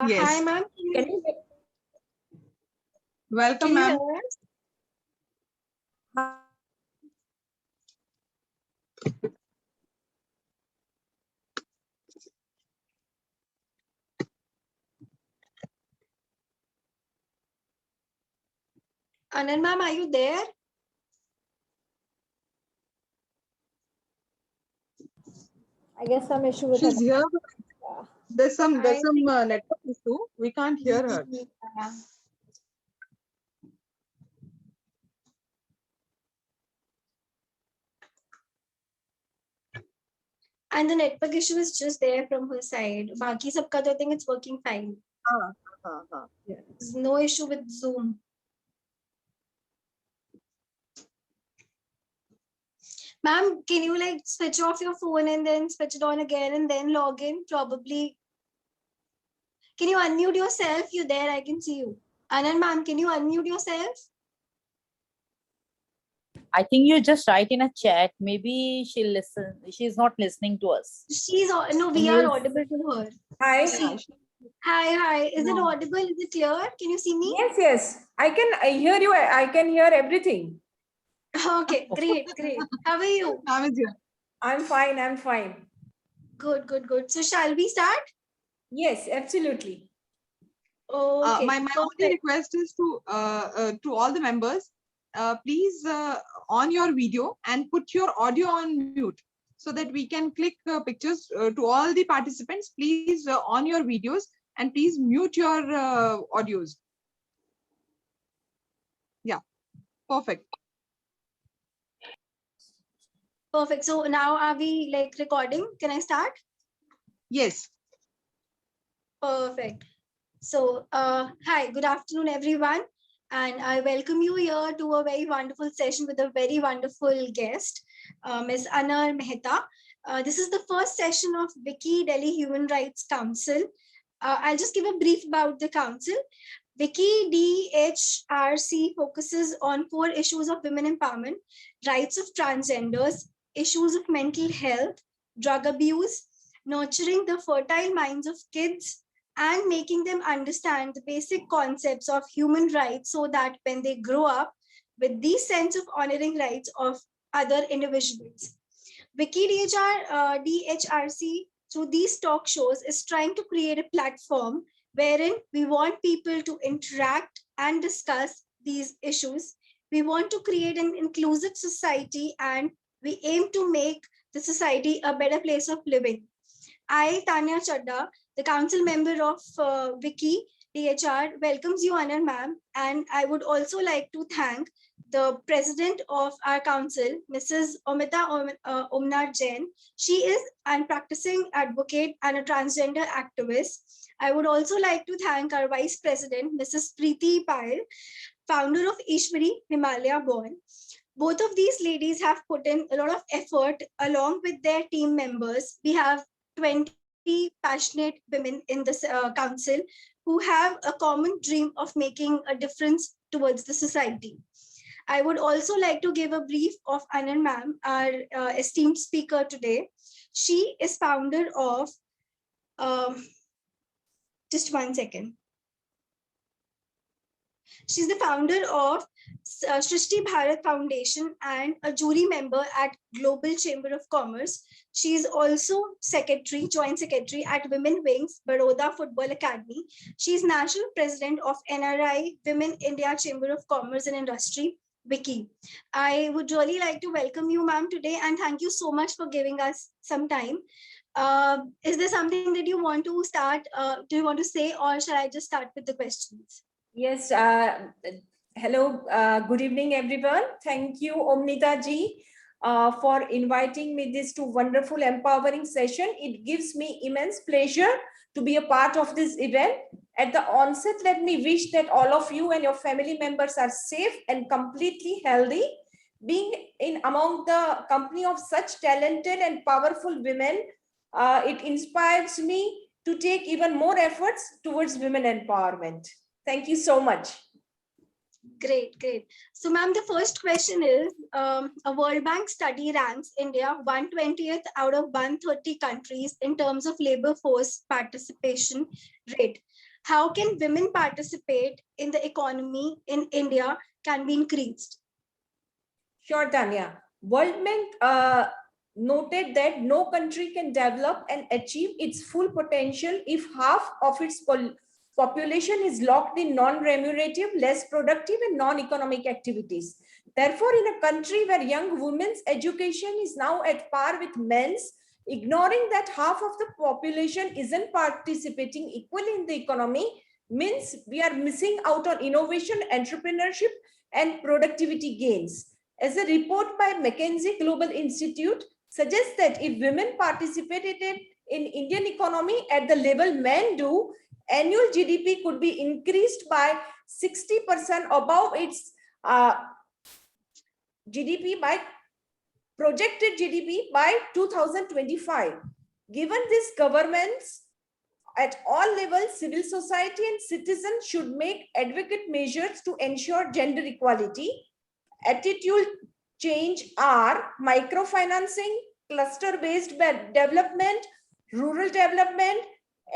Hi, Yes. ma'am. Welcome, Can you ma'am. hear us? Anar, ma'am, are you there? I guess some issue with She's her. here. There's some I think- network issue. We can't hear her. Yeah. And the network issue is just there from her side. Baki sabka to I think it's working fine. There's no issue with Zoom. Ma'am, can you like switch off your phone and then switch it on again and then log in? Probably. Can you unmute yourself? You there? I can see you. Anand, ma'am, can you unmute yourself? I think you just write in a chat. Maybe she'll listen. She's not listening to us. No, we are audible to her. Hi. Hi. Is it No. audible? Is it clear? Can you see me? Yes. I hear you. I can hear everything. Okay, great. How are you? Ma'am is here. I'm fine. Good. So shall we start? Yes, absolutely. Okay. My only request is to all the members, please on your video and put your audio on mute so that we can click pictures to all the participants. Please on your videos and please mute your audios. Yeah, perfect. Perfect. So now are we like recording? Can I start? Yes. Perfect. So hi, good afternoon, everyone. And I welcome you here to a very wonderful session with a very wonderful guest, Ms. Anar Mehta. This is the first session of WICCI Delhi Human Rights Council. I'll just give a brief about the council. WICCI DHRC focuses on core issues of women empowerment, rights of transgenders, issues of mental health, drug abuse, nurturing the fertile minds of kids, and making them understand the basic concepts of human rights so that when they grow up with the sense of honoring rights of other individuals. WICCI DHRC through these talk shows is trying to create a platform wherein we want people to interact and discuss these issues. We want to create an inclusive society and we aim to make the society a better place of living. I, Tanya Chadda, the council member of WICCI DHR, welcomes you, Anar ma'am. And I would also like to thank the president of our council, Mrs. Omnar Jain. She is a practicing advocate and a transgender activist. I would also like to thank our vice president, Mrs. Preeti Payal, founder of Ishwari Himalaya Born. Both of these ladies have put in a lot of effort along with their team members. We have 20 passionate women in this council who have a common dream of making a difference towards the society. I would also like to give a brief of Anand ma'am, our esteemed speaker today. She is founder of, just 1 second. She's the founder of Srishti Bharat Foundation and a jury member at Global Chamber of Commerce. She is also joint secretary at Women Wings, Baroda Football Academy. She is national president of NRI, Women India Chamber of Commerce and Industry, WICCI. I would really like to welcome you, ma'am, today, and thank you so much for giving us some time. Is there something that you want to start? Do you want to say, or shall I just start with the questions? Yes. Hello. Good evening, everyone. Thank you, Omnita ji, for inviting me this to wonderful, empowering session. It gives me immense pleasure to be a part of this event. At the onset, let me wish that all of you and your family members are safe and completely healthy. Being in among the company of such talented and powerful women, it inspires me to take even more efforts towards women empowerment. Thank you so much. Great. So, ma'am, the first question is, a World Bank study ranks India 120th out of 130 countries in terms of labor force participation rate. how can women participate in the economy in India can be increased? Sure, Tanya. World Bank noted that no country can develop and achieve its full potential if half of its population is locked in non-remunerative, less productive and non-economic activities. Therefore, in a country where young women's education is now at par with men's, ignoring that half of the population isn't participating equally in the economy means we are missing out on innovation, entrepreneurship and productivity gains. As a report by McKinsey Global Institute suggests that if women participated in Indian economy at the level men do, annual GDP could be increased by 60% above its GDP by projected GDP by 2025. Given this, governments at all levels, civil society and citizens should make advocate measures to ensure gender equality. Attitude change are microfinancing, cluster-based development, rural development,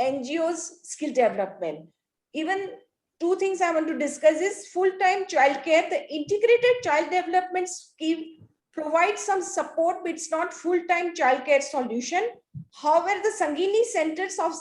NGOs, skill development. Even two things I want to discuss is full-time childcare. The integrated child development scheme provides some support, but it's not full-time childcare solution. However, the Sangini Centers of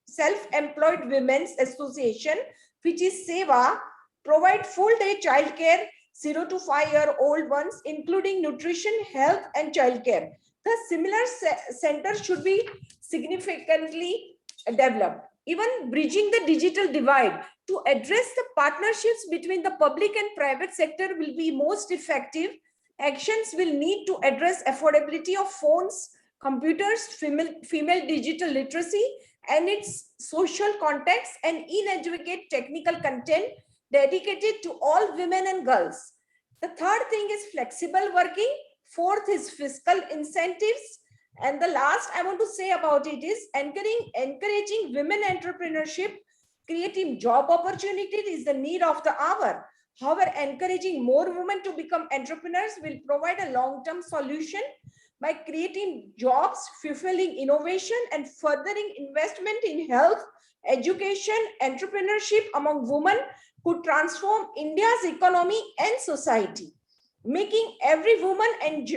Self-Employed Women's Association, which is SEVA, provide full-day childcare 0 to 5-year-old ones, including nutrition, health, and childcare. The similar centers should be significantly developed. Even bridging the digital divide to address the partnerships between the public and private sector will be most effective. Actions will need to address affordability of phones, computers, female digital literacy, and its social context, and inadequate technical content dedicated to all women and girls. The third thing is flexible working. Fourth is fiscal incentives. And the last I want to say about it is encouraging women entrepreneurship, creating job opportunities is the need of the hour. However, encouraging more women to become entrepreneurs will provide a long-term solution by creating jobs, fulfilling innovation, and furthering investment in health, education, entrepreneurship among women could transform India's economy and society. Making every woman and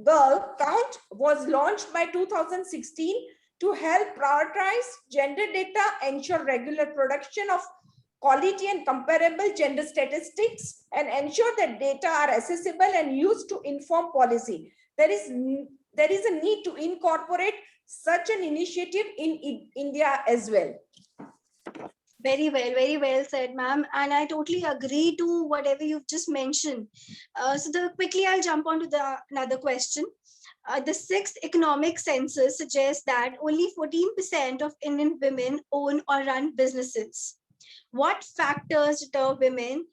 girl count was launched by 2016 to help prioritize gender data, ensure regular production of quality and comparable gender statistics, and ensure that data are accessible and used to inform policy. There is a need to incorporate such an initiative in India as well. Very well said, ma'am. And I totally agree to whatever you've just mentioned. Quickly, I'll jump on to another question. The 6th economic census suggests that only 14% of Indian women own or run businesses. What factors deter women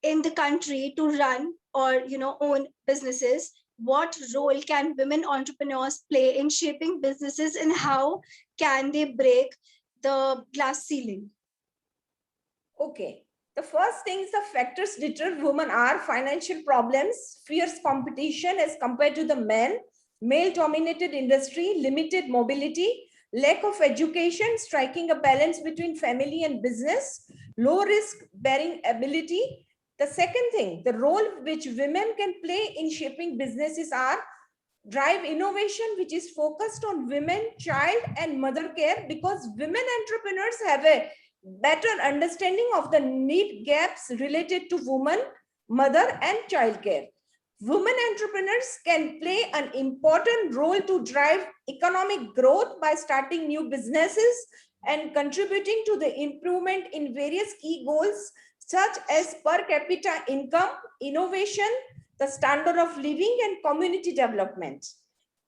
in the country to run or own businesses? What role can women entrepreneurs play in shaping businesses, and how can they break the glass ceiling? Okay, the first things, the factors deter women are financial problems, fierce competition as compared to the men, male-dominated industry, limited mobility, lack of education, striking a balance between family and business, low risk bearing ability. The second thing, the role which women can play in shaping businesses are drive innovation, which is focused on women, child and mother care, because women entrepreneurs have a better understanding of the need gaps related to woman, mother and child care. Women entrepreneurs can play an important role to drive economic growth by starting new businesses and contributing to the improvement in various key goals such as per capita income, innovation, the standard of living and community development.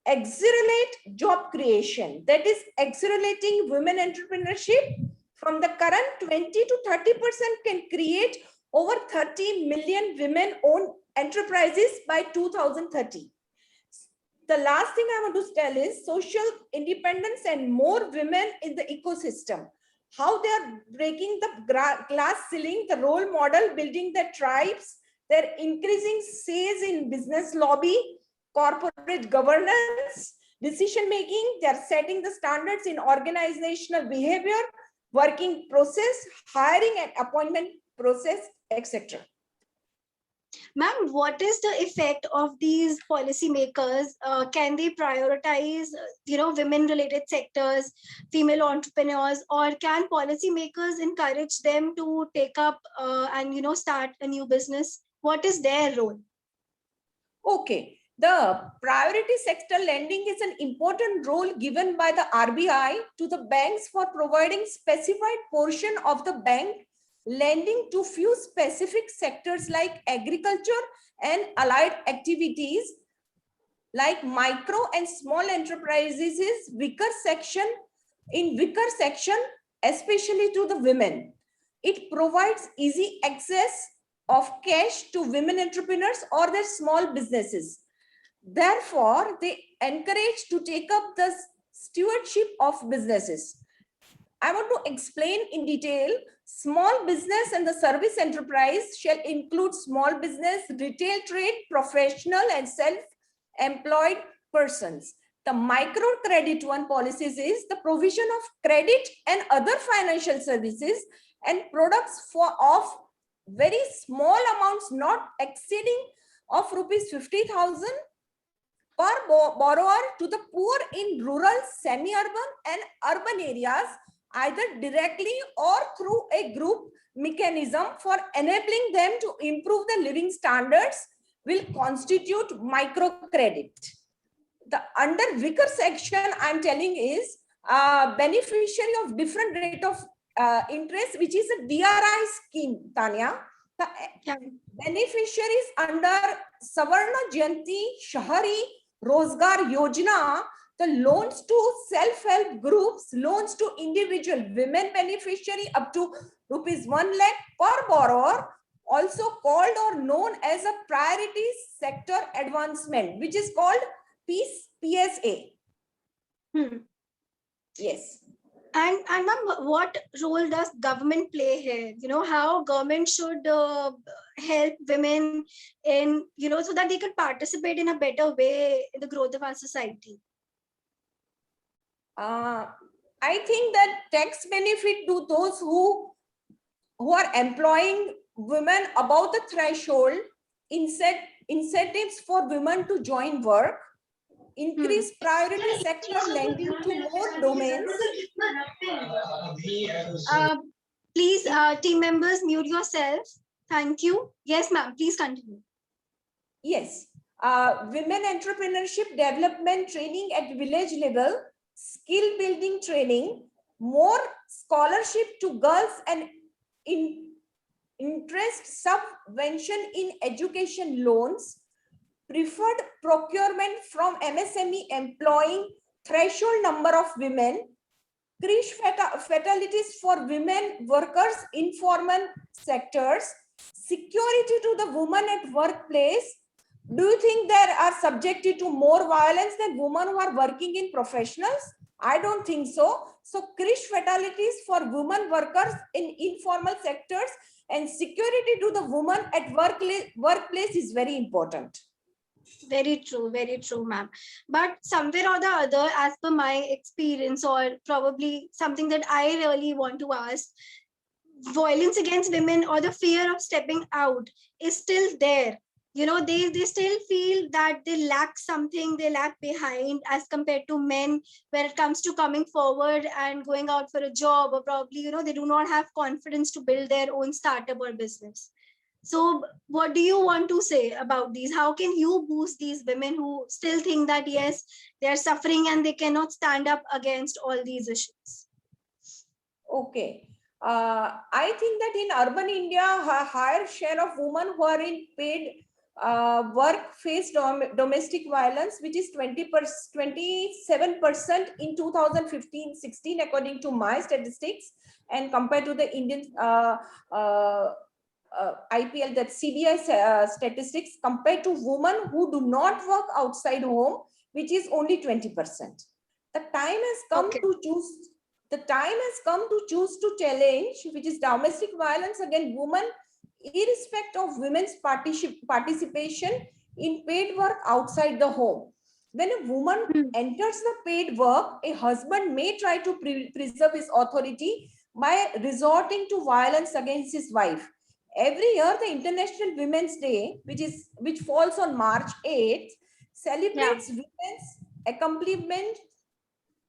Accelerate job creation, that is accelerating women entrepreneurship from the current 20 to 30% can create over 30 million women-owned enterprises by 2030. The last thing I want to tell is social independence and more women in the ecosystem. How they are breaking the glass ceiling, the role model, building their tribes, they're increasing says in business lobby, corporate governance, decision making, they're setting the standards in organizational behavior, working process, hiring and appointment process, etc. Ma'am, what is the effect of these policymakers? Can they prioritize, women-related sectors, female entrepreneurs, or can policymakers encourage them to take up and start a new business? What is their role? Okay, the priority sector lending is an important role given by the RBI to the banks for providing specified portion of the bank lending to few specific sectors like agriculture and allied activities like micro and small enterprises is WICCI section, especially to the women. It provides easy access of cash to women entrepreneurs or their small businesses. Therefore, they encourage to take up the stewardship of businesses. I want to explain in detail. Small business and the service enterprise shall include small business, retail trade, professional and self-employed persons. The microcredit one policies is the provision of credit and other financial services and products of very small amounts not exceeding of rupees 50,000 per borrower to the poor in rural, semi-urban and urban areas, either directly or through a group mechanism for enabling them to improve the living standards will constitute microcredit. The under WICCI section I'm telling is beneficiary of different rate of interest, which is a DRI scheme, Tanya. The beneficiaries under Savarna Jayanti Shahari Rozgar Yojana, the loans to self-help groups, loans to individual women beneficiary up to rupees 1 lakh per borrower, also called or known as a priority sector advancement, which is called PSA. Yes. And ma'am, what role does government play here? How government should help women in, so that they could participate in a better way in the growth of our society? I think that tax benefit to those who are employing women above the threshold, incentives for women to join work, increase priority sector lending to more domains. Please, team members, mute yourself. Thank you. Yes, ma'am, please continue. Yes. Women entrepreneurship development training at village level, skill building training, more scholarship to girls and interest subvention in education loans, preferred procurement from MSME employing threshold number of women, increased fatalities for women workers, informal sectors, security to the woman at workplace. Do you think they are subjected to more violence than women who are working in professionals? I don't think so. So, increased fatalities for women workers in informal sectors and security to the woman at workplace is very important. Very true, ma'am. But somewhere or the other, as per my experience, or probably something that I really want to ask, violence against women or the fear of stepping out is still there. They still feel that they lack something, they lag behind as compared to men when it comes to coming forward and going out for a job, or probably, they do not have confidence to build their own startup or business. So what do you want to say about these? How can you boost these women who still think that, yes, they're suffering and they cannot stand up against all these issues? Okay. I think that in urban India, a higher share of women who are in paid work face domestic violence, which is 27% in 2015-16, according to my statistics, and compared to the Indian IPL, that CBI statistics, compared to women who do not work outside home, which is only 20%. The time has come to choose. The time has come to choose to challenge, which is domestic violence against women, irrespective of women's participation in paid work outside the home. When a woman enters the paid work, a husband may try to preserve his authority by resorting to violence against his wife. Every year, the International Women's Day, which falls on March 8th, celebrates women's accomplishment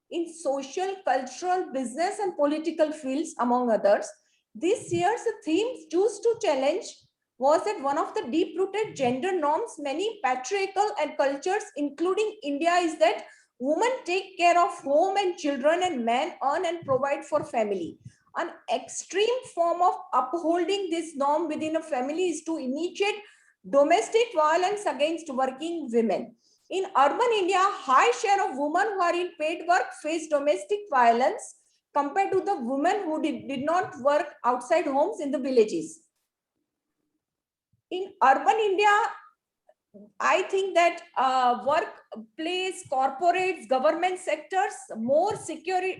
in social, cultural, business, and political fields, among others. This year's theme choose to challenge was that one of the deep-rooted gender norms many patriarchal and cultures, including India, is that women take care of home and children and men earn and provide for family. An extreme form of upholding this norm within a family is to initiate domestic violence against working women. In urban India, high share of women who are in paid work face domestic violence compared to the women who did not work outside homes in the villages. In urban India, I think that workplace, corporates, government sectors, more security,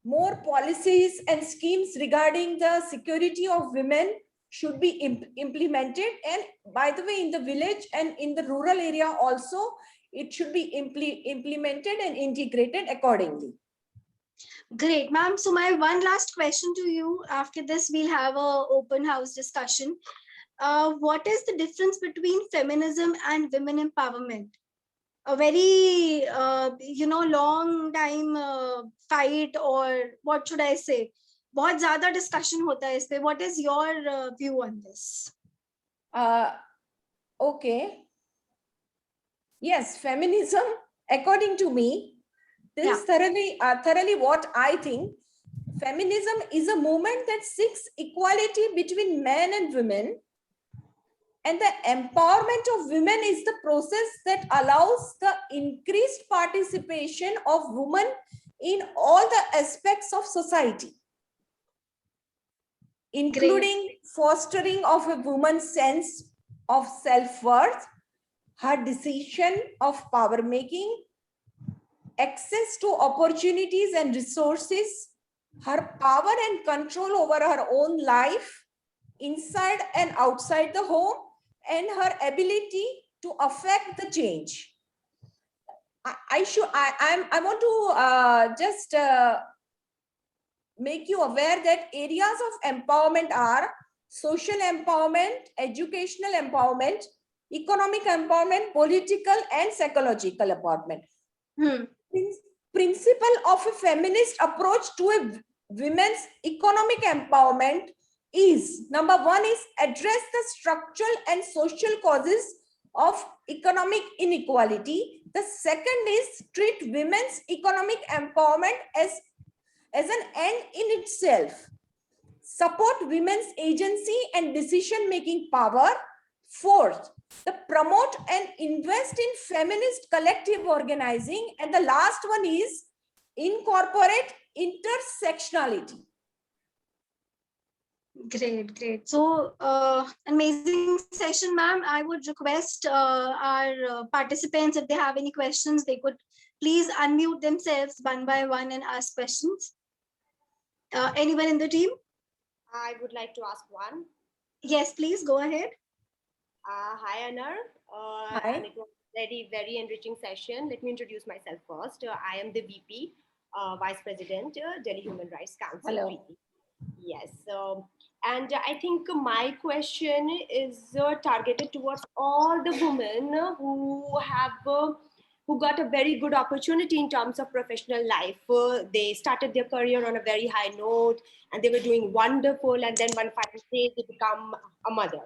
more policies and schemes regarding the security of women should be implemented. And by the way, in the village and in the rural area also, it should be implemented and integrated accordingly. Great, ma'am. So my one last question to you. After this, we'll have an open house discussion. What is the difference between feminism and women empowerment? A very, long time fight, or what should I say? बहुत ज़्यादा discussion होता है इस पे. What is your view on this? Okay. Yes, feminism, according to me, this is thoroughly what I think. Feminism is a movement that seeks equality between men and women. And the empowerment of women is the process that allows the increased participation of women in all the aspects of society, including fostering of a woman's sense of self-worth, her decision of power making, access to opportunities and resources, her power and control over her own life, inside and outside the home, and her ability to affect the change. I want to just make you aware that areas of empowerment are social empowerment, educational empowerment, economic empowerment, political and psychological empowerment. Principle of a feminist approach to a women's economic empowerment is, number one is address the structural and social causes of economic inequality. The second is treat women's economic empowerment as an end in itself. Support women's agency and decision-making power. Fourth, promote and invest in feminist collective organizing. And the last one is incorporate intersectionality. Great. So, amazing session, ma'am. I would request our participants, if they have any questions, they could please unmute themselves one by one and ask questions. Anyone in the team? I would like to ask one. Yes, please go ahead. Hi, Anar. Hi. And it was a very enriching session. Let me introduce myself first. I am the VP, Vice President, Delhi Human Rights Council. Hello. VP. Yes. And I think my question is targeted towards all the women who got a very good opportunity in terms of professional life. They started their career on a very high note and they were doing wonderful. And then one fine day they become a mother.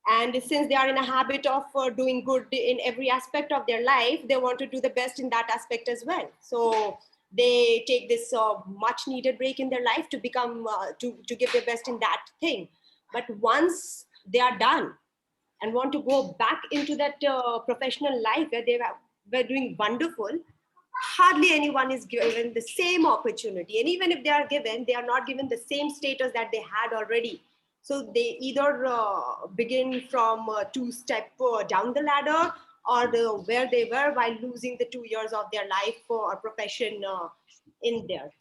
And since they are in a habit of doing good in every aspect of their life, they want to do the best in that aspect as well. So they take this much needed break in their life to become, to give their best in that thing. But once they are done and want to go back into that professional life where they were doing wonderful, hardly anyone is given the same opportunity. And even if they are given, they are not given the same status that they had already. So they either begin from 2 steps down the ladder, or where they were while losing the 2 years of their life or profession in there.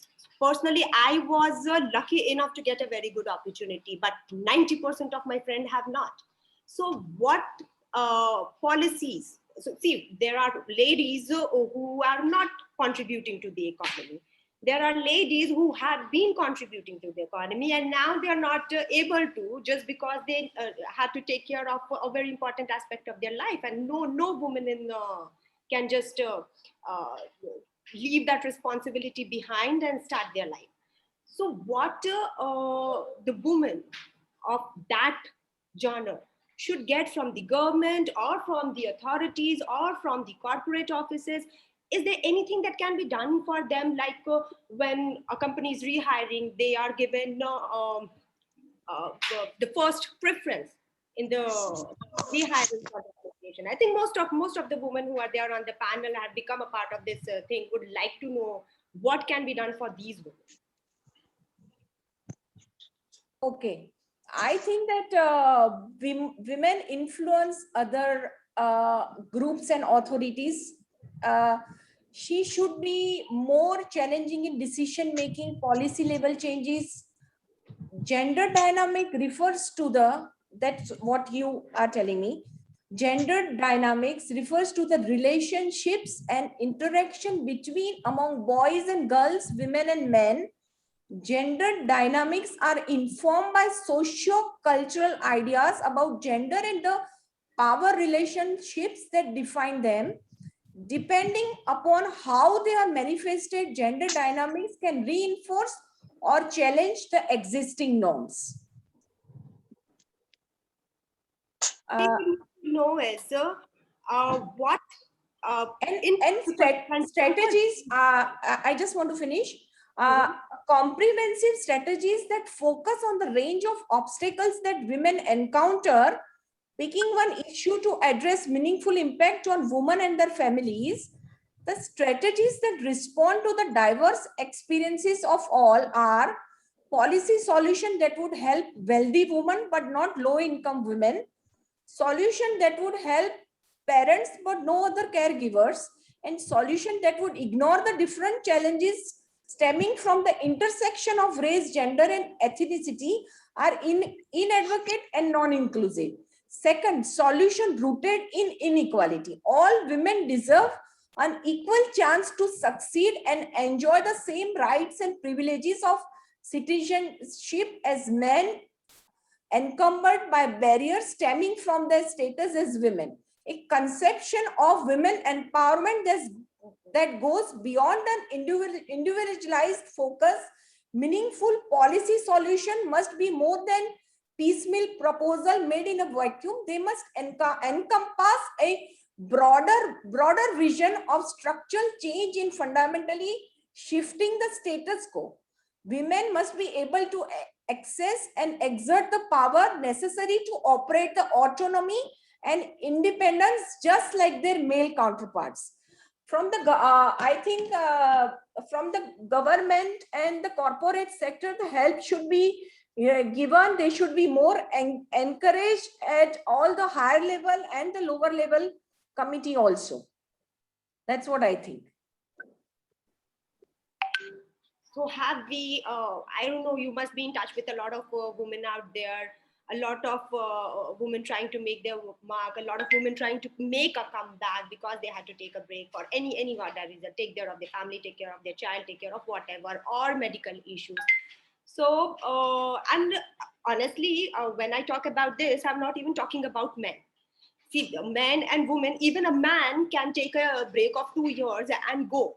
Personally, I was lucky enough to get a very good opportunity, but 90% of my friends have not. So what policies? So see, there are ladies who are not contributing to the economy. There are ladies who have been contributing to the economy, and now they are not able to, just because they had to take care of a very important aspect of their life. And no woman can just leave that responsibility behind and start their life. So what the woman of that genre should get from the government or from the authorities or from the corporate offices? Is there anything that can be done for them? Like when a company is rehiring, they are given the first preference in the rehiring for the application. I think most of the women who are there on the panel have become a part of this thing, would like to know what can be done for these women. Okay, I think that women influence other groups and authorities. She should be more challenging in decision making, policy level changes. Gender dynamic refers to that's what you are telling me. Gender dynamics refers to the relationships and interaction between among boys and girls, women and men. Gender dynamics are informed by socio-cultural ideas about gender and the power relationships that define them. Depending upon how they are manifested, gender dynamics can reinforce or challenge the existing norms. Know is what strategies. I just want to finish. Comprehensive strategies that focus on the range of obstacles that women encounter, picking one issue to address meaningful impact on women and their families. The strategies that respond to the diverse experiences of all are policy solution that would help wealthy women but not low income women, solution that would help parents but no other caregivers, and solution that would ignore the different challenges stemming from the intersection of race, gender, and ethnicity are inadequate and non-inclusive. Second, solution rooted in inequality. All women deserve an equal chance to succeed and enjoy the same rights and privileges of citizenship as men, encumbered by barriers stemming from their status as women. A conception of women empowerment that goes beyond an individualized focus. Meaningful policy solution must be more than piecemeal proposal made in a vacuum. They must encompass a broader vision of structural change in fundamentally shifting the status quo. Women must be able to access and exert the power necessary to operate the autonomy and independence just like their male counterparts. From the I think from the government and the corporate sector, the help should be given. They should be more encouraged at all the higher level and the lower level committee also. That's what I think. So have we, I don't know, you must be in touch with a lot of women out there, a lot of women trying to make their mark, a lot of women trying to make a comeback because they had to take a break for any other reason, take care of their family, take care of their child, take care of whatever, or medical issues. So, and honestly, when I talk about this, I'm not even talking about men. See, men and women, even a man can take a break of 2 years and go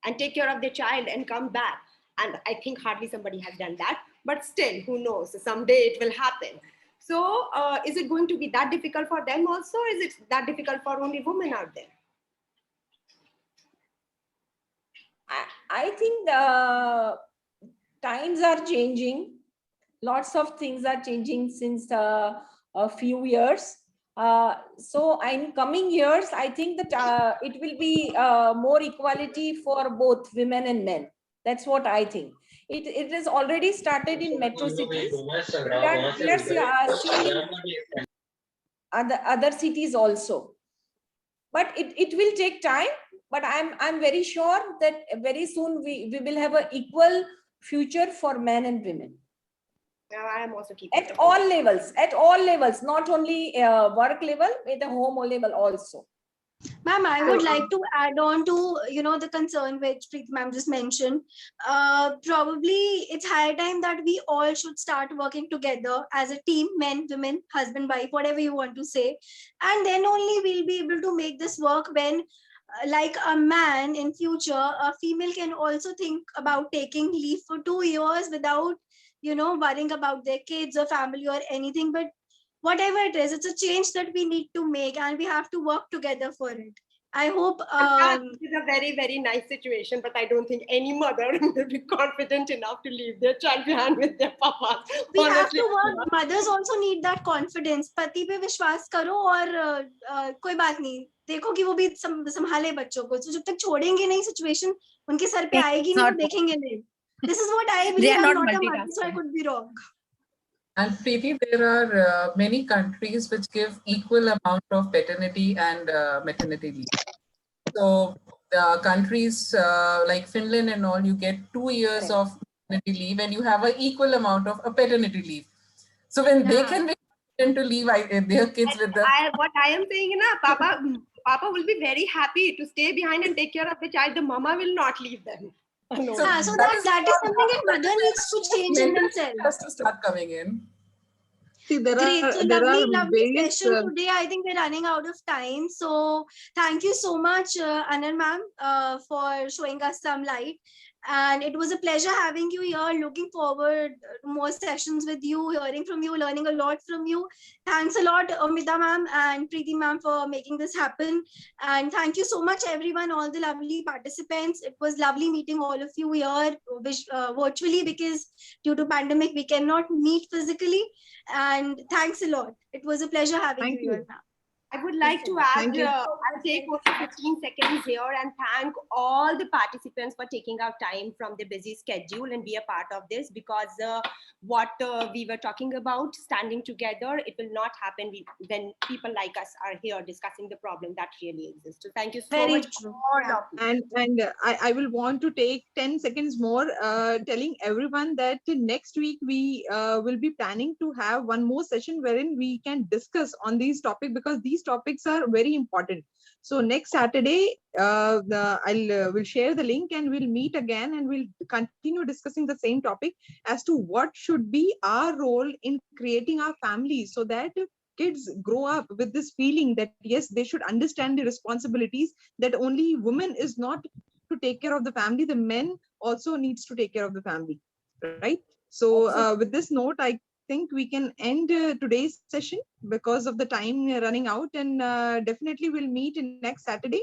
and take care of their child and come back. And I think hardly somebody has done that, but still, who knows, someday it will happen. So is it going to be that difficult for them also? Is it that difficult for only women out there? I think the times are changing. Lots of things are changing since a few years. So in coming years, I think that it will be more equality for both women and men. That's what I think. It has already started in metro cities. We are seeing other cities also. But it will take time. But I'm very sure that very soon we will have an equal future for men and women. I am also keeping at all levels, not only work level, at the home level also. Ma'am, I would like to add on to, the concern which Preeti ma'am just mentioned. Probably it's high time that we all should start working together as a team, men, women, husband, wife, whatever you want to say. And then only we'll be able to make this work when, like a man in future, a female can also think about taking leave for 2 years without, worrying about their kids or family or anything. But whatever it is, it's a change that we need to make and we have to work together for it. I hope This is a very, very nice situation, but I don't think any mother will be confident enough to leave their child behind with their papas. we have Honestly, to work. Mothers also need that confidence. पति पे विश्वास करो और कोई बात नहीं, देखो कि वो भी संभाले बच्चों को. So जब तक छोड़ेंगे नहीं situation, उनके सर पे आएगी नहीं, वो देखेंगे नहीं. This is what I believe. I'm not a mother, so I could be wrong. And Preeti, there are many countries which give equal amount of paternity and maternity leave. So countries like Finland and all, you get 2 years of maternity leave and you have an equal amount of a paternity leave. So when they can be to leave their kids with the... What I am saying, Papa will be very happy to stay behind and take care of the child. The mama will not leave them. No. So that is something that mother needs to change in themselves. Has to start coming in. See, Great. So lovely session today. I think we're running out of time. So thank you so much, Anar ma'am, for showing us some light. And it was a pleasure having you here. Looking forward to more sessions with you, hearing from you, learning a lot from you. Thanks a lot, Mehta ma'am and Preeti ma'am, for making this happen. And thank you so much, everyone, all the lovely participants. It was lovely meeting all of you here virtually, because due to pandemic, we cannot meet physically. And thanks a lot. It was a pleasure having you here, ma'am. I would like to add, I'll take only 15 seconds here and thank all the participants for taking out time from their busy schedule and be a part of this, because what we were talking about, standing together, it will not happen when people like us are here discussing the problem that really exists. So thank you so much. And I will want to take 10 seconds more telling everyone that next week we will be planning to have one more session wherein we can discuss on these topics, because these topics are very important. So next Saturday, we'll share the link and we'll meet again and we'll continue discussing the same topic as to what should be our role in creating our families, so that kids grow up with this feeling that yes, they should understand the responsibilities, that only women is not to take care of the family, the men also needs to take care of the family, right? So with this note, I think we can end today's session because of the time running out, and definitely we'll meet in next Saturday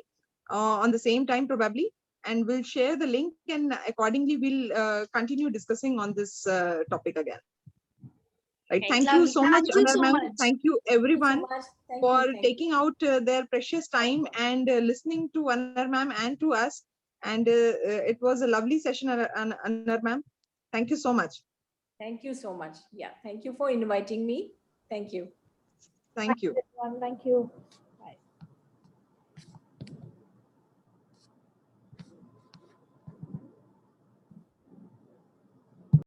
on the same time probably, and we'll share the link, and accordingly we'll continue discussing on this topic again. Right. Thank you so much, Anar ma'am. Thank you everyone for taking out their precious time and listening to Anar ma'am and to us. And it was a lovely session, Anar ma'am. Thank you so much. Thank you so much. Yeah, thank you for inviting me. Thank you. Thank you. Thank you.